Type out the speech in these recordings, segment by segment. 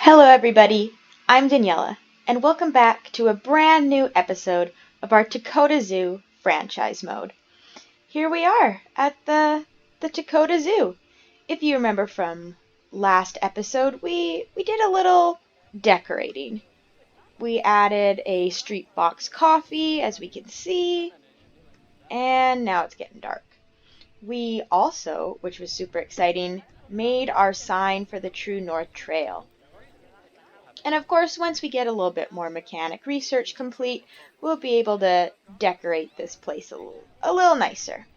Hello, everybody. I'm Daniela, and welcome back to a brand new episode of our Takoda Zoo franchise mode. Here we are at the Takoda Zoo. If you remember from last episode, we did a little decorating. We added a street box coffee, as we can see, and now it's getting dark. We also, which was super exciting, made our sign for the True North Trail. And of course, once we get a little bit more mechanic research complete, we'll be able to decorate this place a little nicer.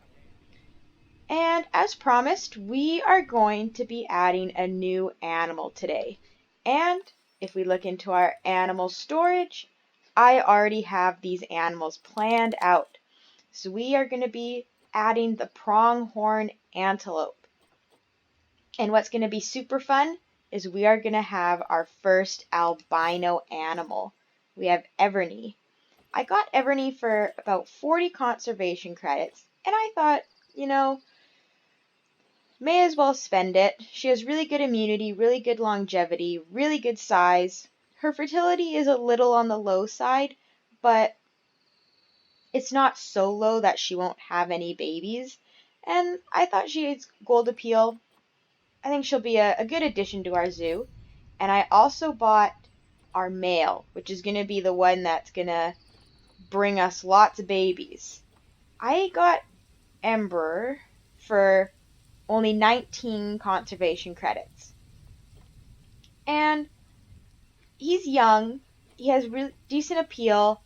And as promised, we are going to be adding a new animal today. And if we look into our animal storage, I already have these animals planned out. So we are going to be adding the pronghorn antelope. And what's going to be super fun is we are going to have our first albino animal. We have Evernie. I got Evernie for about 40 conservation credits, and I thought, may as well spend it. She has really good immunity, really good longevity, really good size. Her fertility is a little on the low side, but it's not so low that she won't have any babies. And I thought she has gold appeal. I think she'll be a good addition to our zoo. And I also bought our male, which is going to be the one that's going to bring us lots of babies. I got Ember for only 19 conservation credits. And he's young, he has really decent appeal,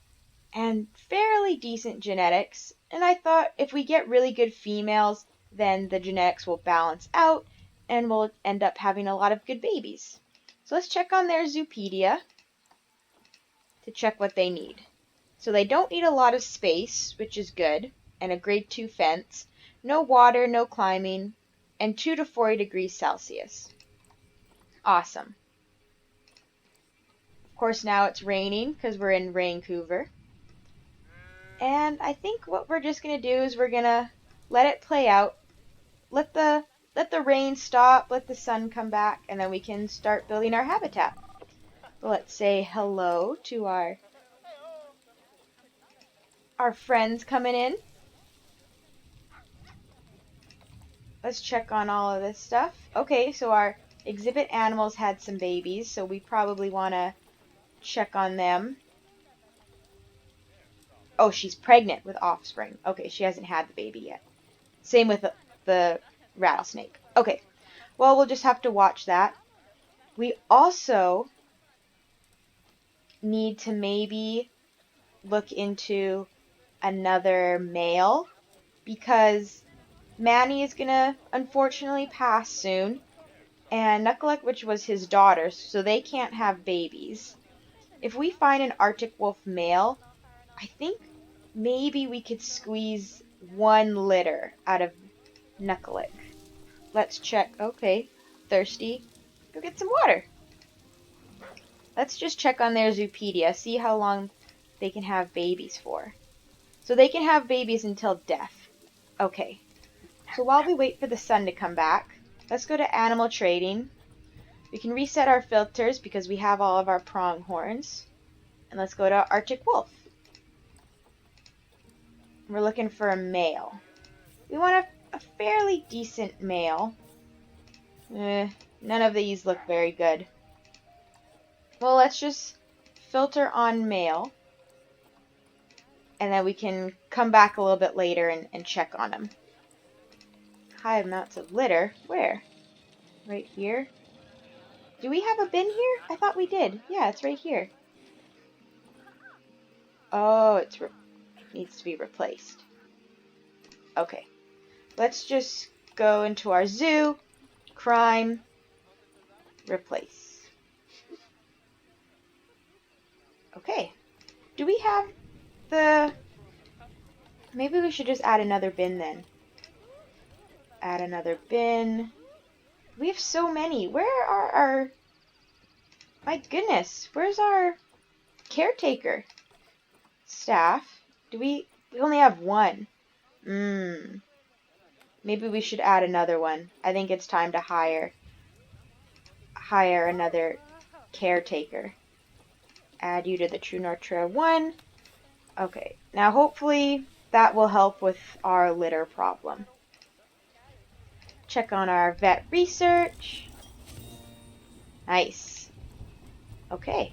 and fairly decent genetics. And I thought if we get really good females, then the genetics will balance out and we'll end up having a lot of good babies. So let's check on their Zoopedia to check what they need. So they don't need a lot of space, which is good, and a grade 2 fence, no water, no climbing, and 2 to 40 degrees Celsius. Awesome. Of course, now it's raining because we're in Vancouver. And I think what we're just going to do is we're going to let it play out. Let the rain stop, let the sun come back, and then we can start building our habitat. Let's say hello to our friends coming in. Let's check on all of this stuff. Okay, so our exhibit animals had some babies, so we probably want to check on them. Oh, she's pregnant with offspring. Okay, she hasn't had the baby yet. Same with the rattlesnake. Okay, well, we'll just have to watch that. We also need to maybe look into another male because Manny is going to unfortunately pass soon, and Knucklehead, which was his daughter, so they can't have babies. If we find an Arctic wolf male, I think maybe we could squeeze one litter out of Knucklehead. Let's check. Okay, thirsty. Go get some water. Let's just check on their Zoopedia, see how long they can have babies for. So they can have babies until death. Okay. So while we wait for the sun to come back, let's go to animal trading. We can reset our filters because we have all of our pronghorns. And let's go to Arctic wolf. We're looking for a male. We want a fairly decent male. None of these look very good. Well, let's just filter on male. And then we can come back a little bit later and check on them. High amounts of litter. Where? Right here. Do we have a bin here? I thought we did. Yeah, it's right here. Oh, it needs to be replaced. Okay. Let's just go into our zoo. Crime. Replace. Okay. Do we have the... Maybe we should just add another bin then. Add another bin. We have so many. Where are our... My goodness. Where's our caretaker? Staff. We only have one. Maybe we should add another one. I think it's time to hire another caretaker. Add you to the True North Trail 1. Okay, now hopefully that will help with our litter problem. Check on our vet research. Nice. Okay.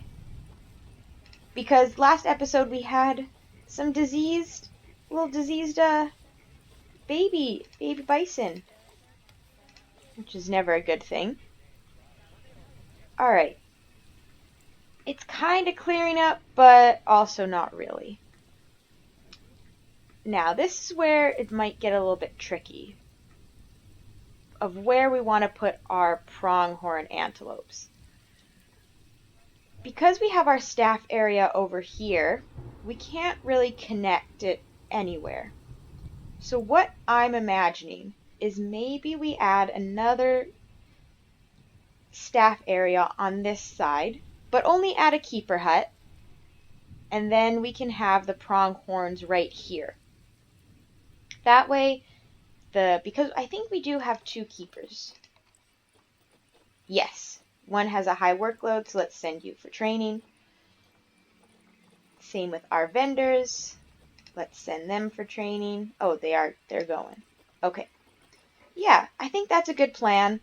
Because last episode we had some little diseased baby bison, which is never a good thing. Alright. It's kind of clearing up, but also not really. Now, this is where it might get a little bit tricky of where we want to put our pronghorn antelopes. Because we have our staff area over here, we can't really connect it anywhere. So what I'm imagining is maybe we add another staff area on this side, but only add a keeper hut, and then we can have the pronghorns right here. That way, because I think we do have 2 keepers. Yes, one has a high workload, so let's send you for training. Same with our vendors. Let's send them for training. Oh, they're going. Okay. Yeah, I think that's a good plan.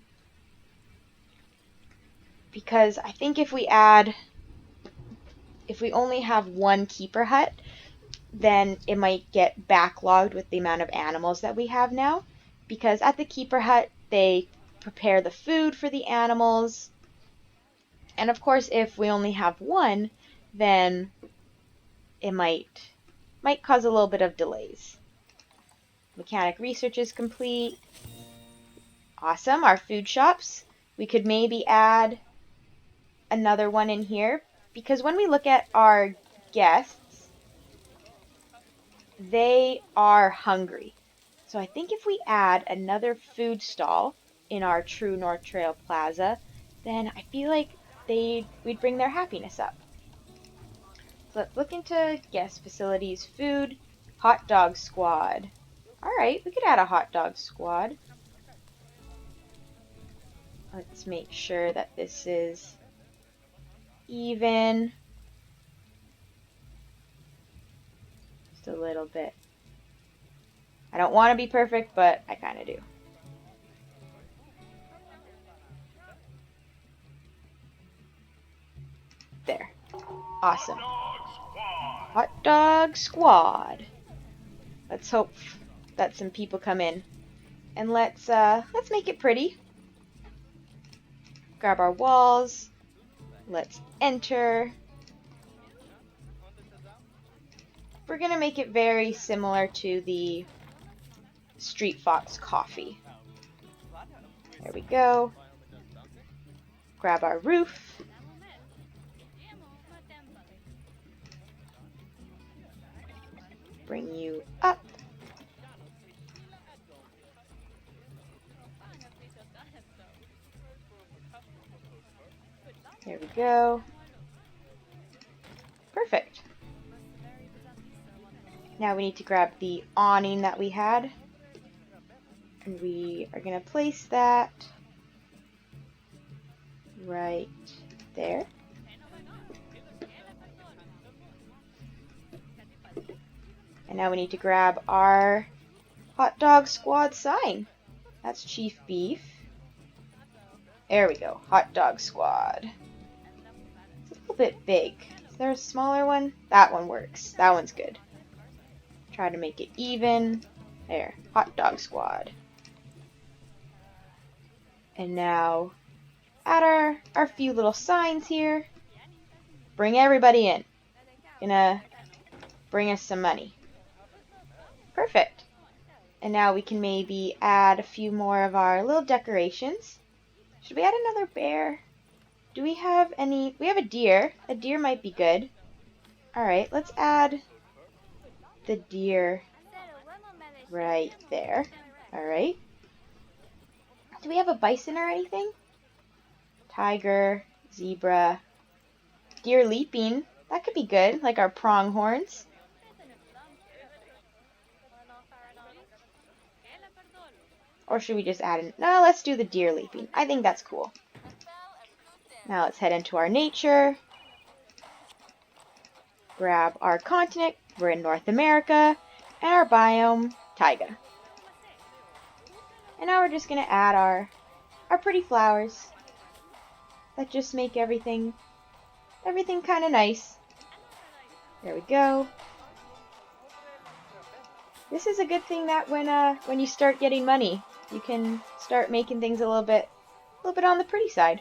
Because I think if we only have 1 keeper hut, then it might get backlogged with the amount of animals that we have now. Because at the keeper hut, they prepare the food for the animals. And of course, if we only have 1, then it might cause a little bit of delays. Mechanic research is complete. Awesome, our food shops. We could maybe add another one in here, because when we look at our guests, they are hungry. So I think if we add another food stall in our True North Trail Plaza, then I feel like we'd bring their happiness up. So let's look into guest facilities, food, hot dog squad. Alright, we could add a hot dog squad. Let's make sure that this is even. Just a little bit. I don't want to be perfect, but I kind of do. There. Awesome. Hot dog squad. Let's hope that some people come in. And let's make it pretty. Grab our walls. Let's enter. We're going to make it very similar to the Street Fox coffee. There we go. Grab our roof. Bring you up. There we go. Perfect. Now we need to grab the awning that we had. And we are going to place that right there. And now we need to grab our hot dog squad sign. That's Chief Beef. There we go. Hot dog squad. It's a little bit big. Is there a smaller one? That one works. That one's good. Try to make it even. There. Hot dog squad. And now add our few little signs here. Bring everybody in. Gonna bring us some money. Perfect. And now we can maybe add a few more of our little decorations. Should we add another bear? Do we have any? We have a deer. A deer might be good. Alright, let's add the deer right there. Alright. Do we have a bison or anything? Tiger, zebra, deer leaping. That could be good, like our pronghorns. Or should we just add in? No, let's do the deer leaping. I think that's cool. Now let's head into our nature. Grab our continent. We're in North America. And our biome, taiga. And now we're just going to add our pretty flowers that just make everything kind of nice. There we go. This is a good thing that when you start getting money, you can start making things a little bit on the pretty side.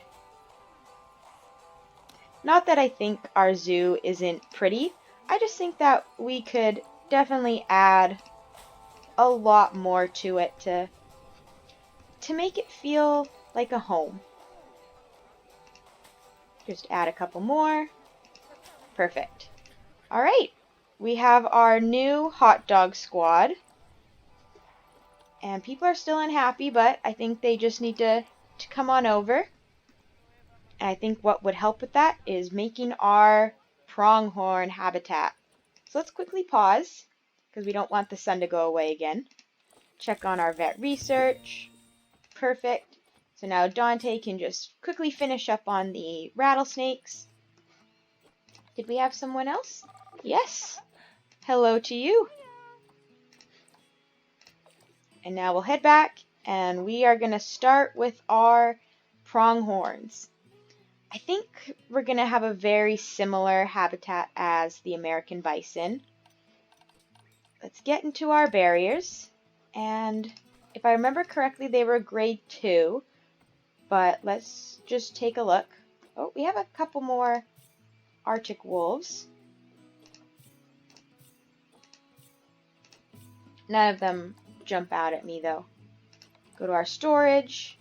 Not that I think our zoo isn't pretty. I just think that we could definitely add a lot more to it to make it feel like a home. Just add a couple more. Perfect. All right. We have our new hot dog squad. And people are still unhappy, but I think they just need to come on over. And I think what would help with that is making our pronghorn habitat. So let's quickly pause, because we don't want the sun to go away again. Check on our vet research. Perfect. So now Dante can just quickly finish up on the rattlesnakes. Did we have someone else? Yes. Hello to you. And now we'll head back, and we are going to start with our pronghorns. I think we're going to have a very similar habitat as the American bison. Let's get into our barriers. And if I remember correctly, they were grade 2. But let's just take a look. Oh, we have a couple more Arctic wolves. None of them jump out at me, though. Go to our storage.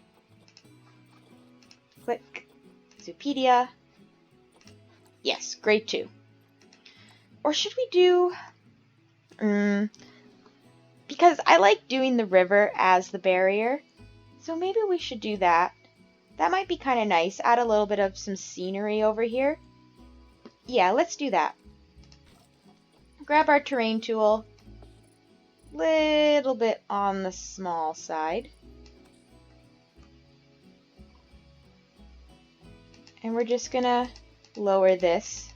Click. Zoopedia. Yes, grade 2. Or should we do... because I like doing the river as the barrier. So maybe we should do that. That might be kind of nice. Add a little bit of some scenery over here. Yeah, let's do that. Grab our terrain tool. Little bit on the small side. And we're just gonna lower this.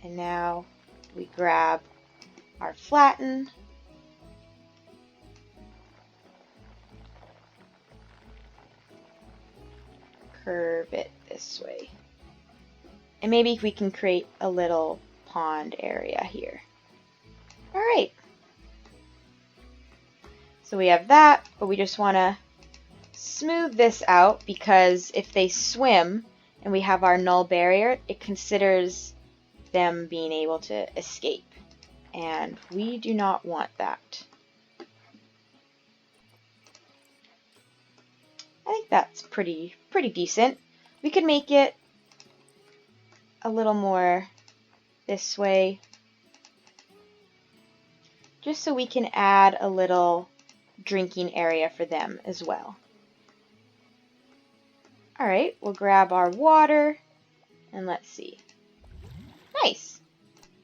And now we grab our flatten. Curve it this way. And maybe we can create a little pond area here. Alright. So we have that, but we just want to smooth this out, because if they swim and we have our null barrier, it considers them being able to escape. And we do not want that. I think that's pretty decent. We could make it a little more this way, just so we can add a little drinking area for them as well. Alright, we'll grab our water, and let's see. Nice!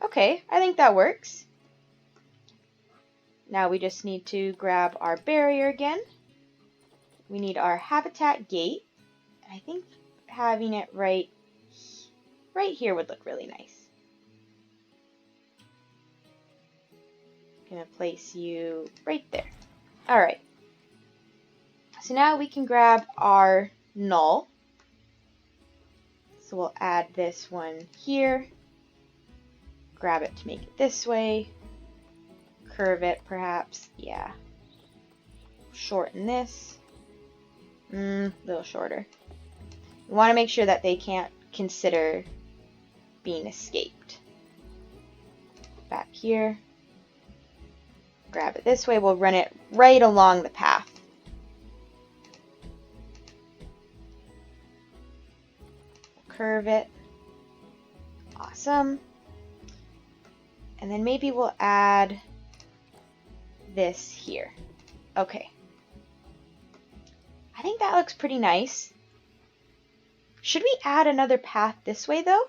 Okay, I think that works. Now we just need to grab our barrier again. We need our habitat gate. I think having it right here would look really nice. I'm gonna place you right there. Alright. So now we can grab our null. So we'll add this one here. Grab it to make it this way. Curve it perhaps. Yeah. Shorten this. A little shorter. We want to make sure that they can't consider being escaped. Back here. Grab it this way. We'll run it right along the path. Curve it. Awesome. And then maybe we'll add this here. Okay. I think that looks pretty nice. Should we add another path this way, though?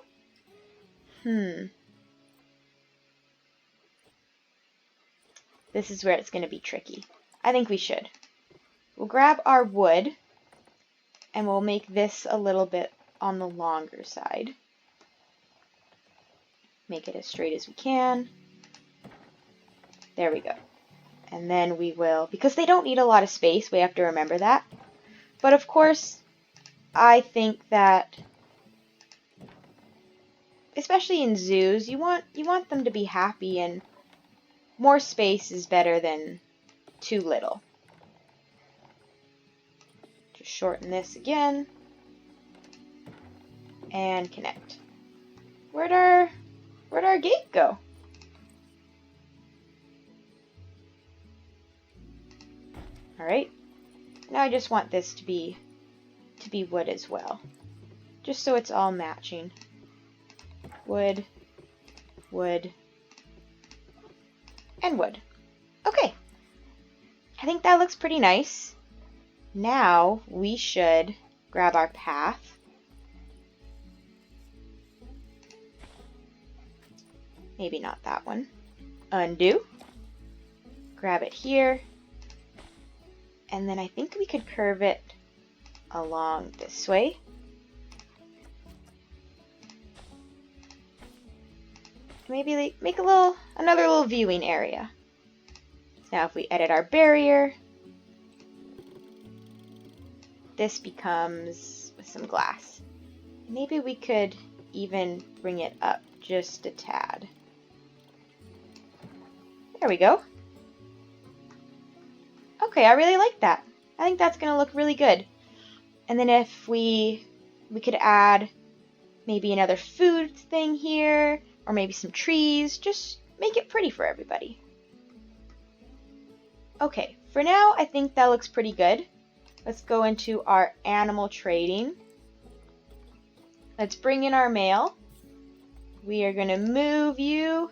This is where it's going to be tricky. I think we should. We'll grab our wood. And we'll make this a little bit on the longer side. Make it as straight as we can. There we go. And then we will, because they don't need a lot of space, we have to remember that. But of course, I think that, especially in zoos, you want them to be happy, and more space is better than too little. Just shorten this again. And connect. Where'd our gate go? Alright. Now I just want this to be wood as well. Just so it's all matching. Wood, wood, and wood. Okay. I think that looks pretty nice. Now we should grab our path. Maybe not that one. Undo. Grab it here. And then I think we could curve it along this way. Maybe make another little viewing area. Now if we edit our barrier, this becomes with some glass. Maybe we could even bring it up just a tad. There we go. Okay, I really like that. I think that's going to look really good. And then if we could add maybe another food thing here, or maybe some trees, just make it pretty for everybody. Okay, for now I think that looks pretty good. Let's go into our animal trading. Let's bring in our mail. We are going to move you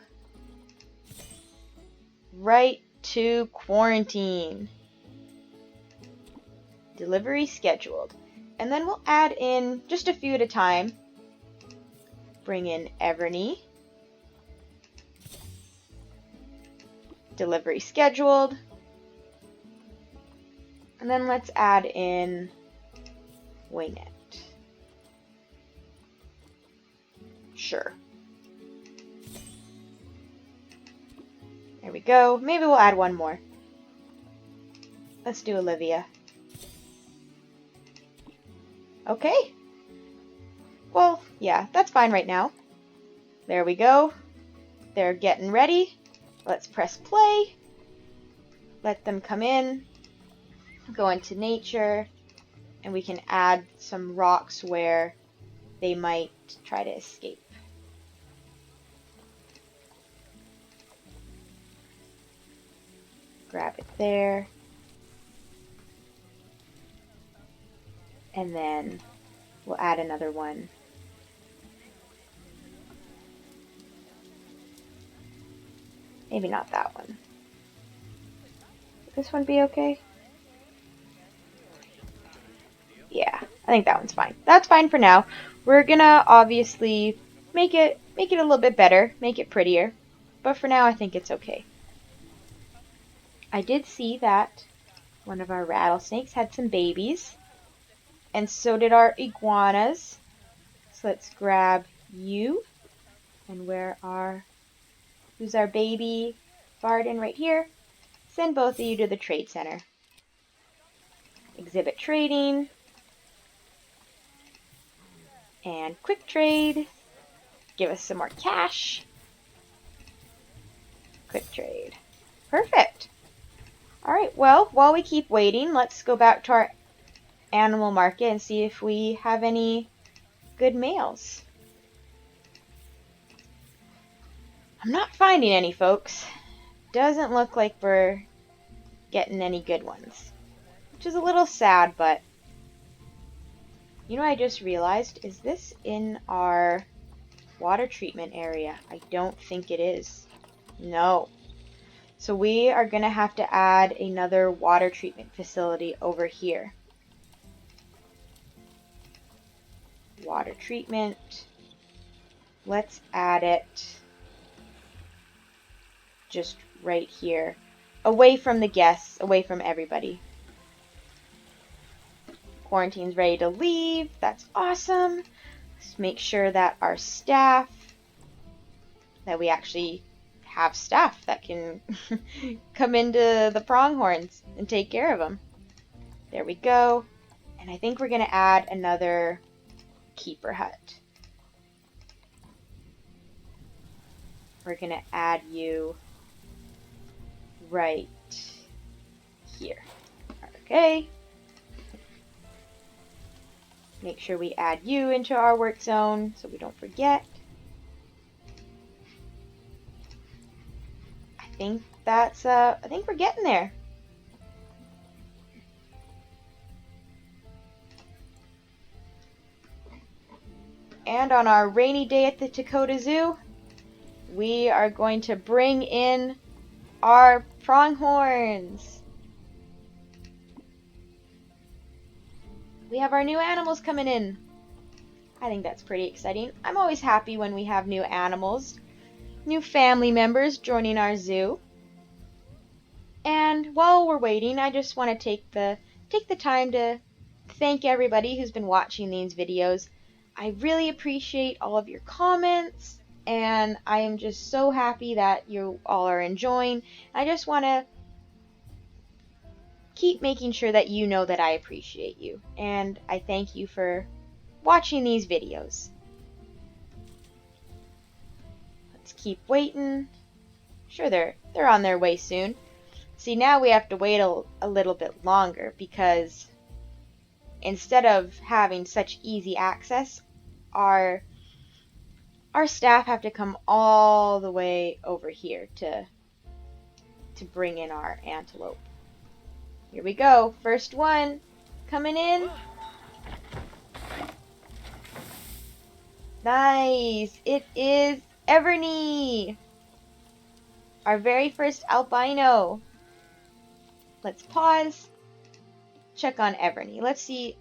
right to quarantine. Delivery scheduled. And then we'll add in just a few at a time. Bring in Everny. Delivery scheduled. And then let's add in Wingit. Sure. There we go. Maybe we'll add one more. Let's do Olivia. Okay. Well, yeah, that's fine right now. There we go. They're getting ready. Let's press play. Let them come in. Go into nature. And we can add some rocks where they might try to escape. Grab it there. And then we'll add another one. Maybe not that one. Would this one be okay? Yeah, I think that one's fine. That's fine for now. We're gonna obviously make it a little bit better, make it prettier. But for now I think it's okay. I did see that one of our rattlesnakes had some babies. And so did our iguanas. So let's grab you. And who's our baby Varden right here? Send both of you to the trade center. Exhibit trading. And quick trade. Give us some more cash. Quick trade. Perfect. Alright, well, while we keep waiting, let's go back to our animal market and see if we have any good males. I'm not finding any, folks. Doesn't look like we're getting any good ones. Which is a little sad, but you know what I just realized? Is this in our water treatment area? I don't think it is. No. So we are going to have to add another water treatment facility over here. Water treatment. Let's add it just right here. Away from the guests, away from everybody. quarantine's ready to leave. That's awesome. Let's make sure that our staff, that we actually have staff that can come into the pronghorns and take care of them. There we go. And I think we're going to add another keeper hut. We're going to add you right here. Okay. Make sure we add you into our work zone so we don't forget. I think we're getting there. And on our rainy day at the Takoda Zoo, we are going to bring in our pronghorns. We have our new animals coming in. I think that's pretty exciting. I'm always happy when we have new animals, new family members joining our zoo. And while we're waiting, I just want to take the time to thank everybody who's been watching these videos. I really appreciate all of your comments, and I am just so happy that you all are enjoying. I just want to keep making sure that you know that I appreciate you, and I thank you for watching these videos. Let's keep waiting. Sure, they're on their way soon. See, now we have to wait a little bit longer because instead of having such easy access, our staff have to come all the way over here to bring in our antelope. Here we go. First one coming in. Nice. It is Evernie, our very first albino. Let's pause. Check on Evernie. Let's see.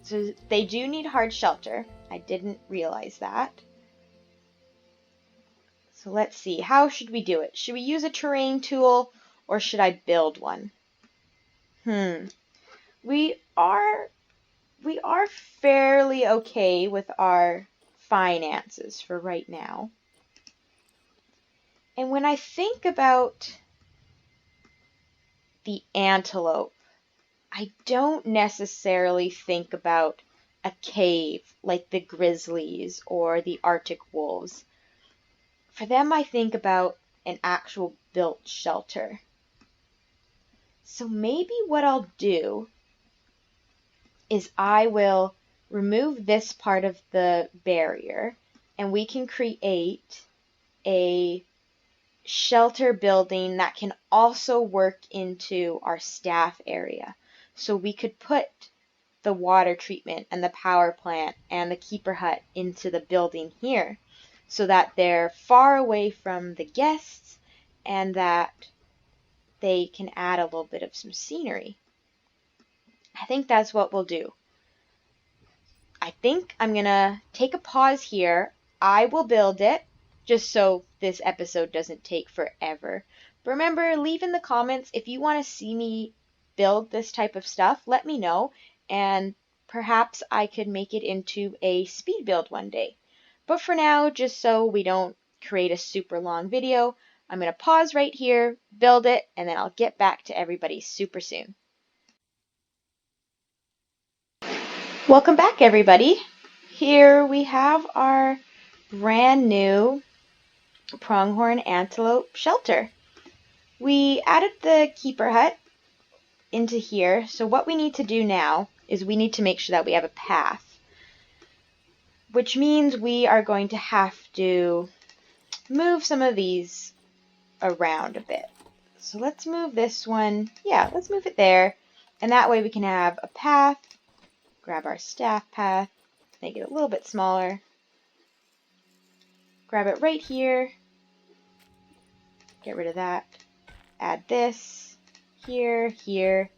So they do need hard shelter. I didn't realize that. So let's see. How should we do it? Should we use a terrain tool or should I build one? We are fairly okay with our finances for right now. And when I think about the antelope, I don't necessarily think about a cave like the grizzlies or the Arctic wolves. For them, I think about an actual built shelter. So maybe what I'll do is I will remove this part of the barrier and we can create a shelter building that can also work into our staff area. So we could put the water treatment and the power plant and the keeper hut into the building here so that they're far away from the guests and that they can add a little bit of some scenery. I think that's what we'll do. I think I'm going to take a pause here. I will build it just so this episode doesn't take forever. But remember, leave in the comments if you want to see me build this type of stuff. Let me know, and perhaps I could make it into a speed build one day. But for now, just so we don't create a super long video, I'm going to pause right here, build it, and then I'll get back to everybody super soon. Welcome back, everybody. Here we have our brand new pronghorn antelope shelter. We added the keeper hut into here, so what we need to do now is we need to make sure that we have a path, which means we are going to have to move some of these around a bit. So let's move this one. Yeah, let's move it there, and that way we can have a path. Grab our staff path, make it a little bit smaller. Grab it right here. Get rid of that. Add this here, here,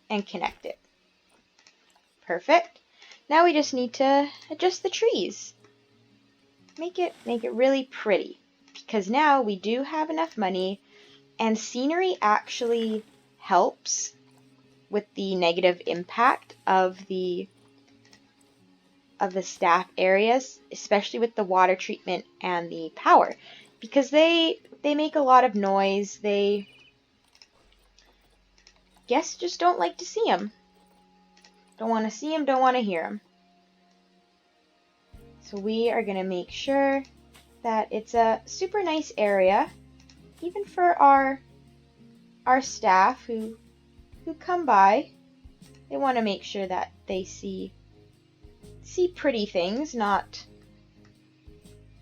and connect it. Perfect. Now we just need to adjust the trees. Make it really pretty, because now we do have enough money, and scenery actually helps with the negative impact of the staff areas, especially with the water treatment and the power, because they make a lot of noise. Guests just don't like to see them. Don't want to see them, don't want to hear them. So we are going to make sure that it's a super nice area, even for our staff who come by. They want to make sure that they see pretty things, not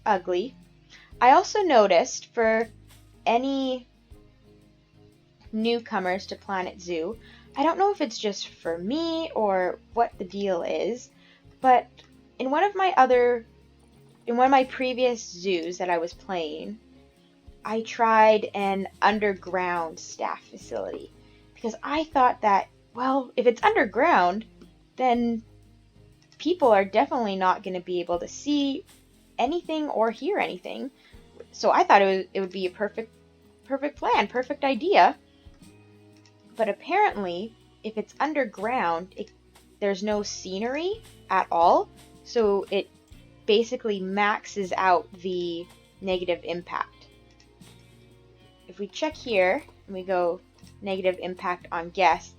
ugly. I also noticed for any newcomers to Planet Zoo, I don't know if it's just for me or what the deal is, but in one of my previous zoos that I was playing, I tried an underground staff facility because I thought that, well, if it's underground, then people are definitely not going to be able to see anything or hear anything. So I thought it would be a perfect plan, perfect idea. But apparently, if it's underground, there's no scenery at all, so it basically maxes out the negative impact. If we check here and we go negative impact on guests,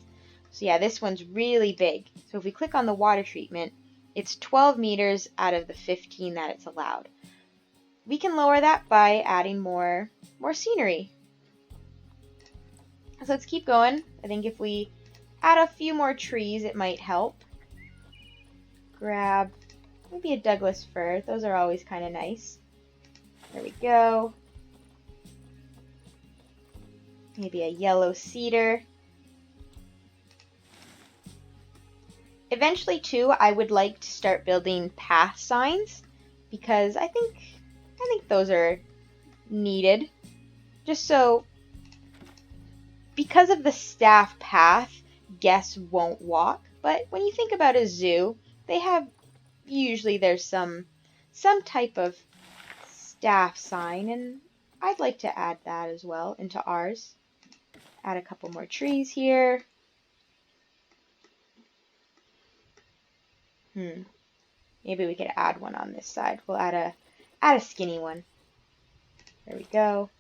so yeah, this one's really big. So if we click on the water treatment, it's 12 meters out of the 15 that it's allowed. We can lower that by adding more scenery. So let's keep going. I think if we add a few more trees, it might help. Grab maybe a Douglas fir. Those are always kind of nice. There we go. Maybe a yellow cedar. Eventually, too, I would like to start building path signs because I think those are needed. Just so, because of the staff path, guests won't walk. But when you think about a zoo, they have, usually there's some type of staff sign, and I'd like to add that as well into ours. Add a couple more trees here. Maybe we could add one on this side. We'll add a skinny one. There we go.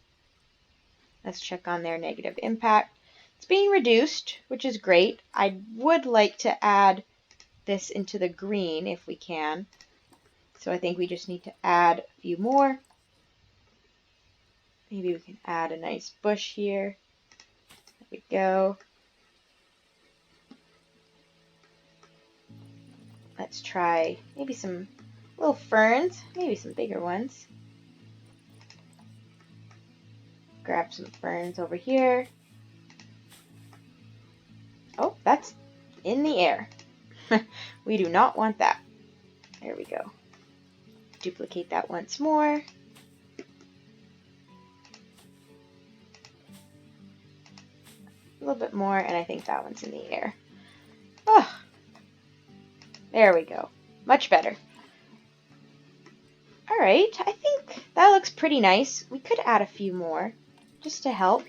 Let's check on their negative impact. It's being reduced, which is great. I would like to add this into the green if we can. So I think we just need to add a few more. Maybe we can add a nice bush here. There we go. Let's try maybe some little ferns, maybe some bigger ones. Grab some ferns over here. Oh, that's in the air. We do not want that. There we go. Duplicate that once more. A little bit more, and I think that one's in the air. Oh, there we go. Much better. Alright, I think that looks pretty nice. We could add a few more, just to help.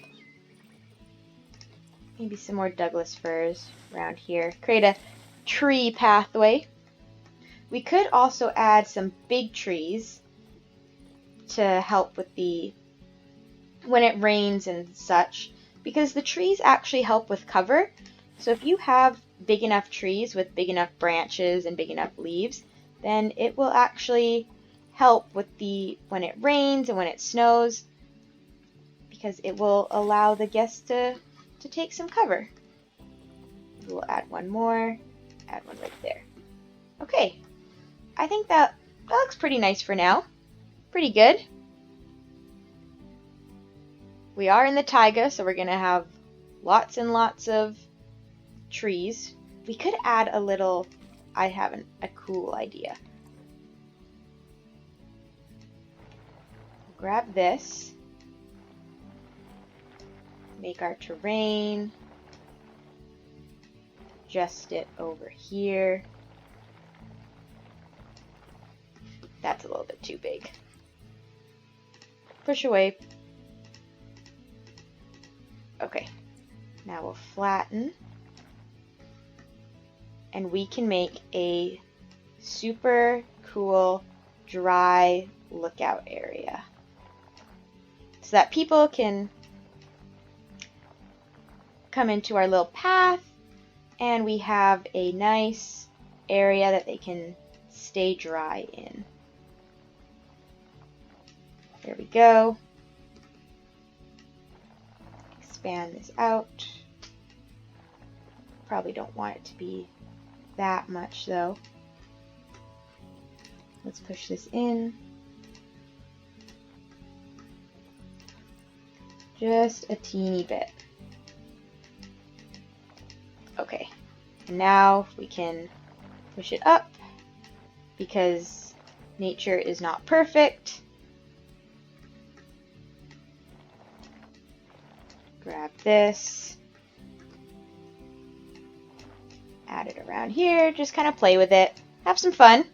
Maybe some more Douglas firs around here. Create a tree pathway. We could also add some big trees to help with when it rains and such, because the trees actually help with cover. So if you have big enough trees with big enough branches and big enough leaves, then it will actually help with when it rains and when it snows, because it will allow the guests to take some cover. We'll add one more, add one right there. Okay, I think that looks pretty nice for now. Pretty good. We are in the taiga, so we're going to have lots and lots of trees. We could add a little, I have a cool idea. Grab this. Make our terrain. Adjust it over here. That's a little bit too big. Push away. Okay. Now we'll flatten. and we can make a super cool dry lookout area so that people can come into our little path and we have a nice area that they can stay dry in. There we go. Expand this out. Probably don't want it to be that much though. Let's push this in. Just a teeny bit. Okay, and now we can push it up because nature is not perfect. Grab this, add it around here, just kind of play with it, have some fun.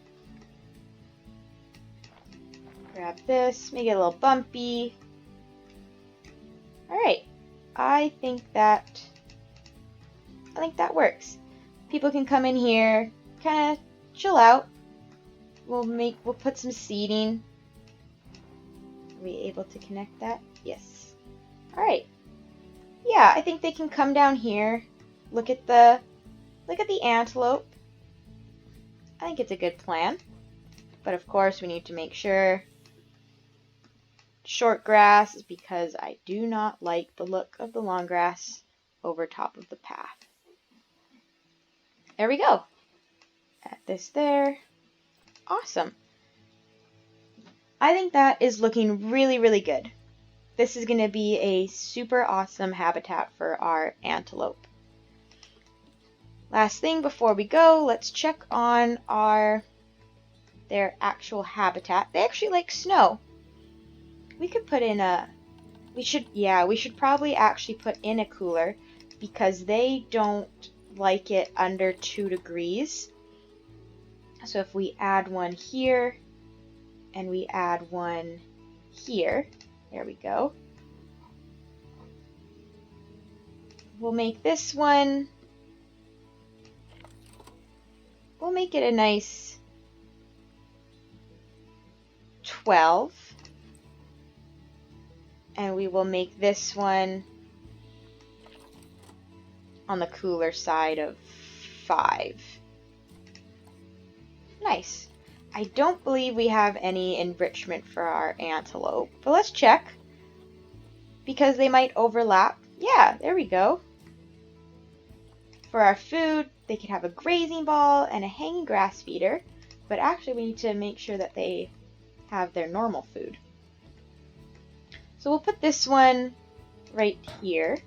Grab this, make it a little bumpy. Alright, I think that works. People can come in here, kind of chill out. We'll put some seating. Are we able to connect that? Yes. Alright. Yeah, I think they can come down here. Look at the antelope. I think it's a good plan. But of course we need to make sure short grass is because I do not like the look of the long grass over top of the path. There we go. Add this there. Awesome. I think that is looking really, really good. This is going to be a super awesome habitat for our antelope. Last thing before we go, let's check on their actual habitat. They actually like snow. We could put in we should probably actually put in a cooler because they don't like it under 2 degrees. So if we add one here and we add one here, there we go. We'll make this one, we'll make it a nice 12. And we will make this one on the cooler side of 5. Nice. I don't believe we have any enrichment for our antelope, but let's check because they might overlap. Yeah, there we go. For our food, they could have a grazing ball and a hanging grass feeder, but actually we need to make sure that they have their normal food. So we'll put this one right here.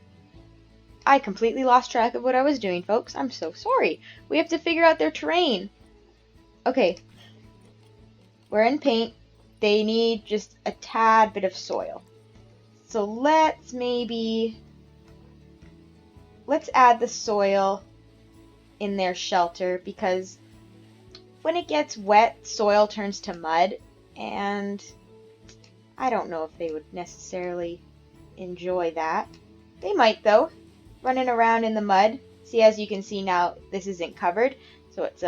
I completely lost track of what I was doing, folks. I'm so sorry. We have to figure out their terrain. Okay. We're in paint. They need just a tad bit of soil. So let's add the soil in their shelter because when it gets wet, soil turns to mud, and I don't know if they would necessarily enjoy that. They might though, running around in the mud. See, as you can see now, this isn't covered, so it's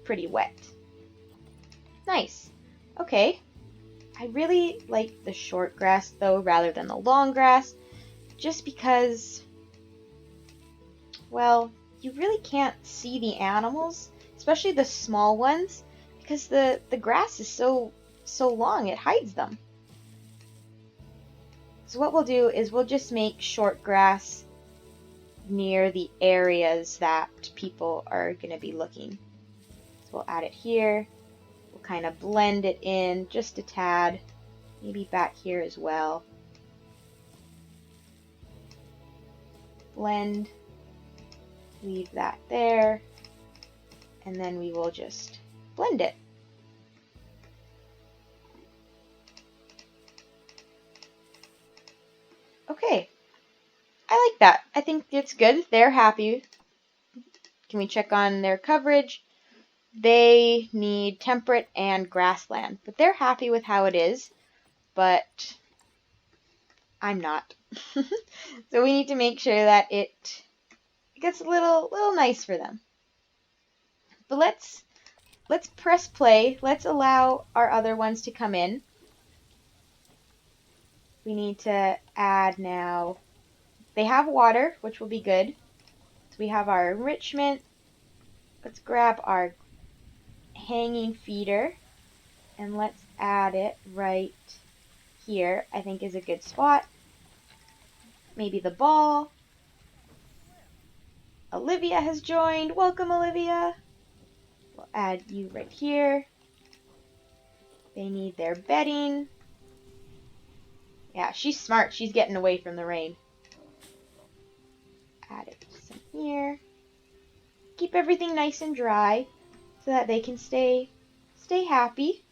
pretty wet. Nice. Okay. I really like the short grass though rather than the long grass, just because, well, you really can't see the animals, especially the small ones, because the grass is so long it hides them. So what we'll do is we'll just make short grass near the areas that people are going to be looking. So we'll add it here. We'll kind of blend it in just a tad, maybe back here as well. Blend, leave that there, and then we will just blend it. Okay, I like that. I think it's good. They're happy. Can we check on their coverage? They need temperate and grassland, but they're happy with how it is, but I'm not. So we need to make sure that it gets a little nice for them. But let's press play. Let's allow our other ones to come in. We need to add now. They have water, which will be good. So we have our enrichment. Let's grab our hanging feeder and let's add it right here. I think is a good spot. Maybe the ball. Olivia has joined. Welcome, Olivia. We'll add you right here. They need their bedding. Yeah, she's smart. She's getting away from the rain. Add it some here. Keep everything nice and dry so that they can stay happy.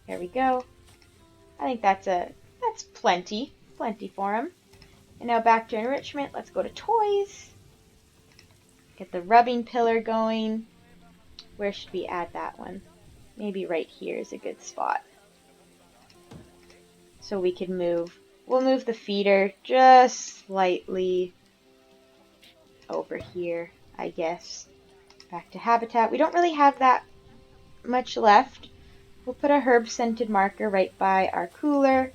There we go. I think that's plenty for them. And now back to enrichment. Let's go to toys. Get the rubbing pillar going. Where should we add that one? Maybe right here is a good spot. So we can we'll move the feeder just slightly over here, I guess. Back to habitat. We don't really have that much left. We'll put a herb scented marker right by our cooler.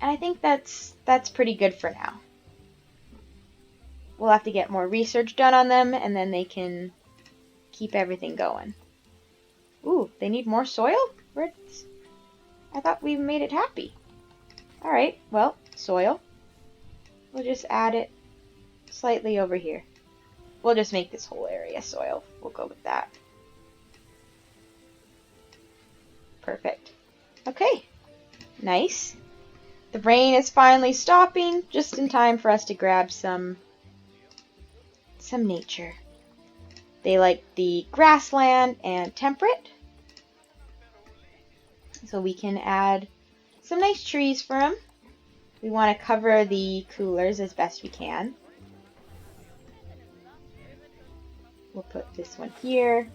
And I think that's pretty good for now. We'll have to get more research done on them and then they can keep everything going. Ooh, they need more soil? I thought we made it happy. Alright, well, soil. We'll just add it slightly over here. We'll just make this whole area soil. We'll go with that. Perfect. Okay, nice. The rain is finally stopping, just in time for us to grab some nature. They like the grassland and temperate. So we can add some nice trees for them. We want to cover the coolers as best we can. We'll put this one here.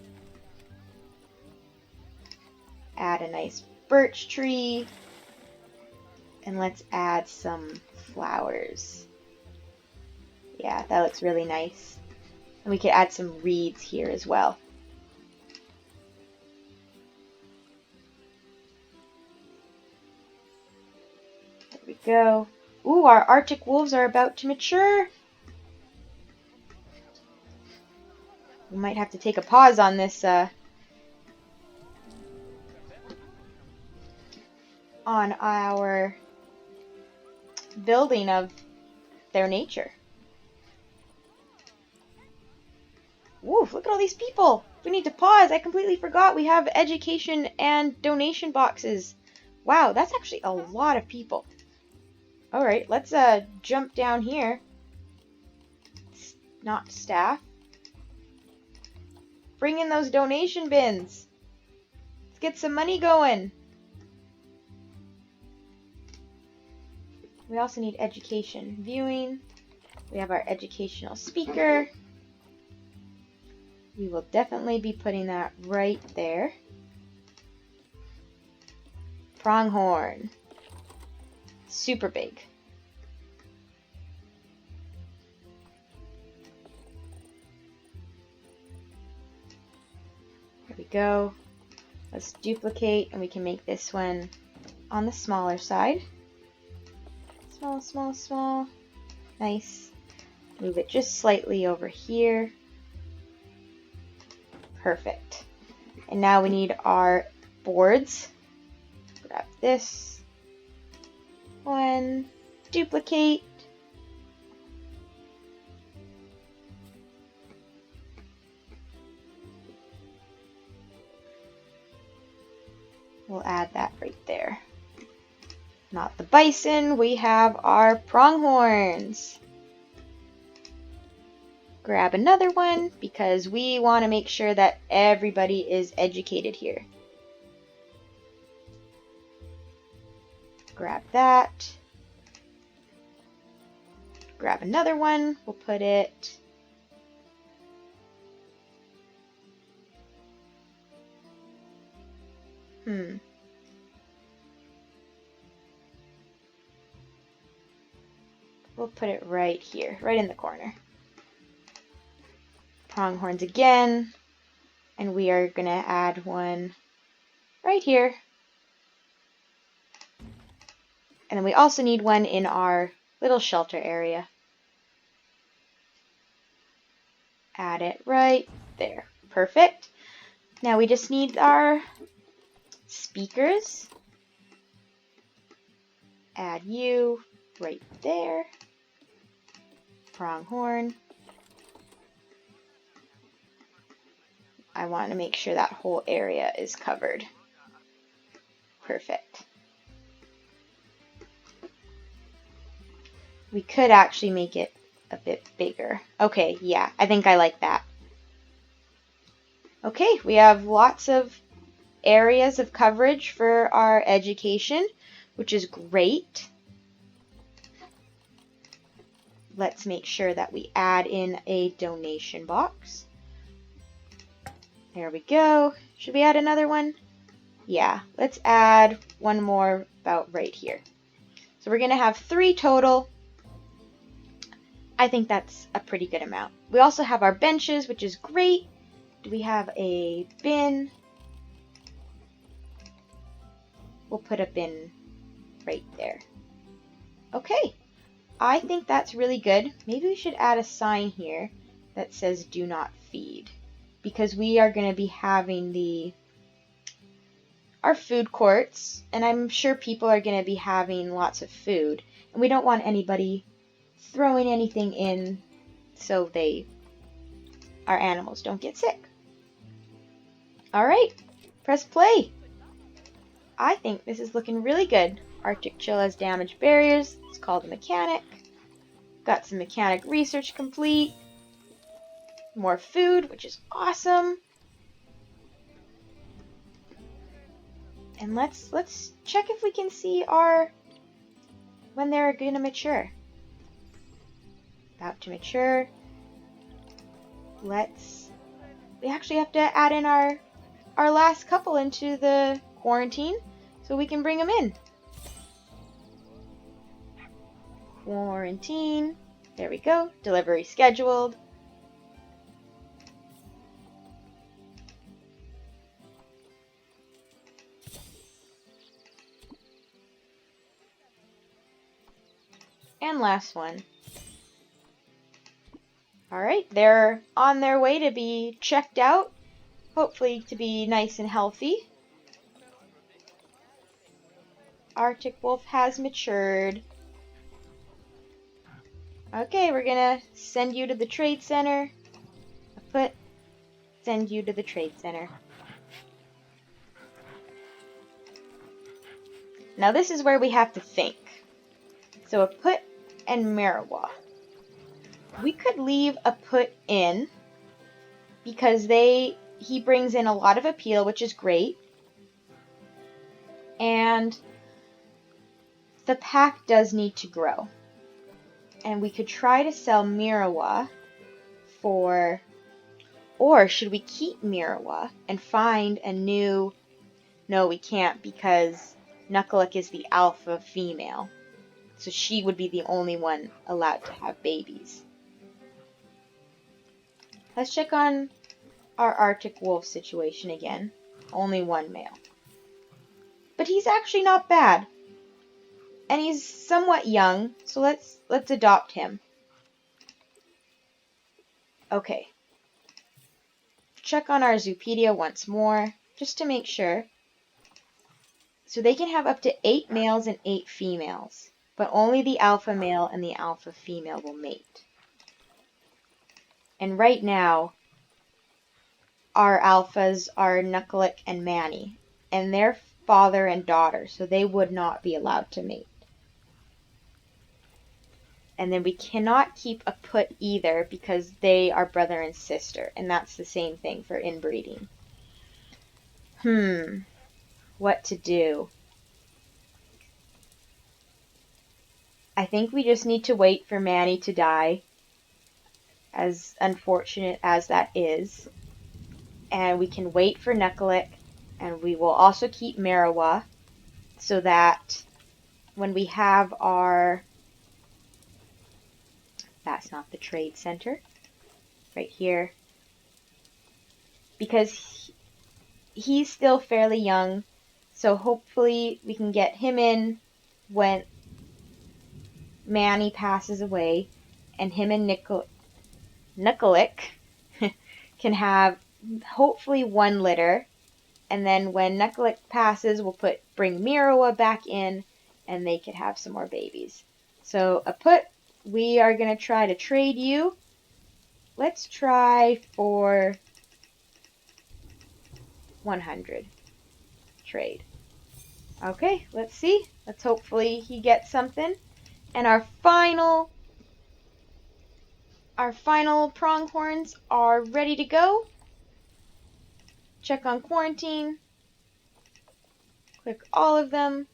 Add a nice birch tree. And let's add some flowers. Yeah, that looks really nice. And we could add some reeds here as well. There we go. Ooh, our Arctic wolves are about to mature. We might have to take a pause on this on our building of their nature. Woof, look at all these people. We need to pause. I completely forgot we have education and donation boxes. Wow, that's actually a lot of people. Alright, let's jump down here. Not staff. Bring in those donation bins. Let's get some money going. We also need education viewing. We have our educational speaker. We will definitely be putting that right there. Pronghorn. Super big. There we go. Let's duplicate and we can make this one on the smaller side. Small, small, small. Nice. Move it just slightly over here. Perfect. And now we need our boards. Grab this one, duplicate. We'll add that right there. Not the bison, we have our pronghorns. Grab another one because we want to make sure that everybody is educated here. Grab that. Grab another one. We'll put it We'll put it right here, right in the corner. Pronghorns again, and we are going to add one right here. And then we also need one in our little shelter area. Add it right there. Perfect. Now we just need our speakers. Add you right there. Pronghorn. I want to make sure that whole area is covered. Perfect. We could actually make it a bit bigger. Okay, yeah, I think I like that. Okay, we have lots of areas of coverage for our education, which is great. Let's make sure that we add in a donation box. There we go. Should we add another one? Yeah, let's add one more about right here. So we're going to have 3 total. I think that's a pretty good amount. We also have our benches, which is great. Do we have a bin? We'll put a bin right there. Okay, I think that's really good. Maybe we should add a sign here that says do not feed, because we are going to be having our food courts, and I'm sure people are going to be having lots of food, and we don't want anybody throwing anything in so our animals don't get sick. All right, press play. I think this is looking really good. Arctic Chill has damaged barriers. Let's call the mechanic. Got some mechanic research complete. More food, which is awesome. And let's check if we can see when they're going to mature. About to mature. We actually have to add in our last couple into the quarantine so we can bring them in. Quarantine. There we go. Delivery scheduled. And last one. Alright, they're on their way to be checked out. Hopefully to be nice and healthy. Arctic wolf has matured. Okay, we're gonna send you to the trade center. Send you to the trade center. Now this is where we have to think. So a put and Marawa. We could leave a put in because he brings in a lot of appeal, which is great. And the pack does need to grow. And we could try to sell Mirawa or should we keep Mirawa and find a new... No, we can't, because Knuckleuk is the alpha female. So she would be the only one allowed to have babies. Let's check on our Arctic wolf situation again. Only one male. But he's actually not bad. And he's somewhat young, so let's adopt him. Okay. Check on our Zoopedia once more, just to make sure. So they can have up to 8 males and 8 females, but only the alpha male and the alpha female will mate. And right now, our alphas are Knuckleuk and Manny, and they're father and daughter, so they would not be allowed to mate. And then we cannot keep a put either because they are brother and sister, and that's the same thing for inbreeding. What to do? I think we just need to wait for Manny to die, as unfortunate as that is. And we can wait for Knuckleuk, and we will also keep Marawa, so that when we have our That's not the trade center. Right here. Because he's still fairly young, so hopefully we can get him in when Manny passes away, and him and Nikolic can have hopefully one litter. And then when Nikolic passes, we'll bring Mirawa back in, and they could have some more babies. So we are going to try to trade you. Let's try for 100 trade. Okay, let's see. Let's hopefully he gets something. And our final pronghorns are ready to go. Check on quarantine. Click all of them.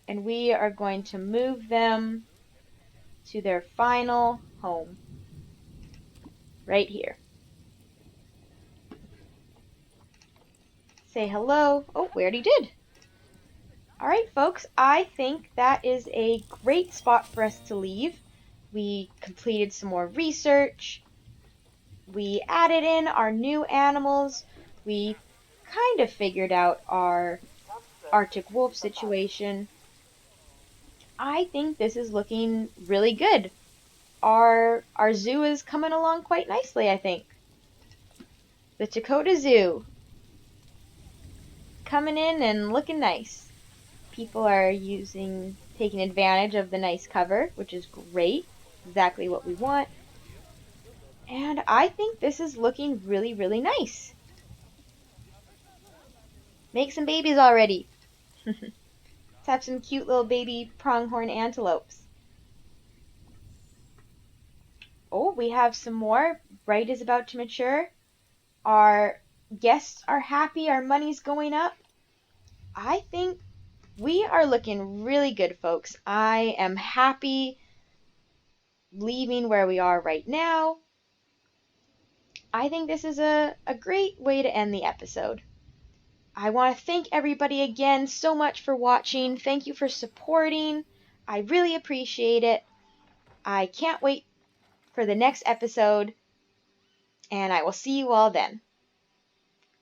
And we are going to move them to their final home. Right here. Say hello. Oh, we already did. Alright, folks, I think that is a great spot for us to leave. We completed some more research. We added in our new animals. We kind of figured out our Arctic wolf situation. I think this is looking really good. Our zoo is coming along quite nicely, I think. The Takoda Zoo. Coming in and looking nice. People are taking advantage of the nice cover, which is great. Exactly what we want. And I think this is looking really, really nice. Make some babies already. Let's have some cute little baby pronghorn antelopes. Oh, we have some more. Bright is about to mature. Our guests are happy. Our money's going up. I think we are looking really good, folks. I am happy leaving where we are right now. I think this is a great way to end the episode. I want to thank everybody again so much for watching. Thank you for supporting. I really appreciate it. I can't wait for the next episode, and I will see you all then.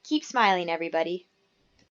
Keep smiling, everybody.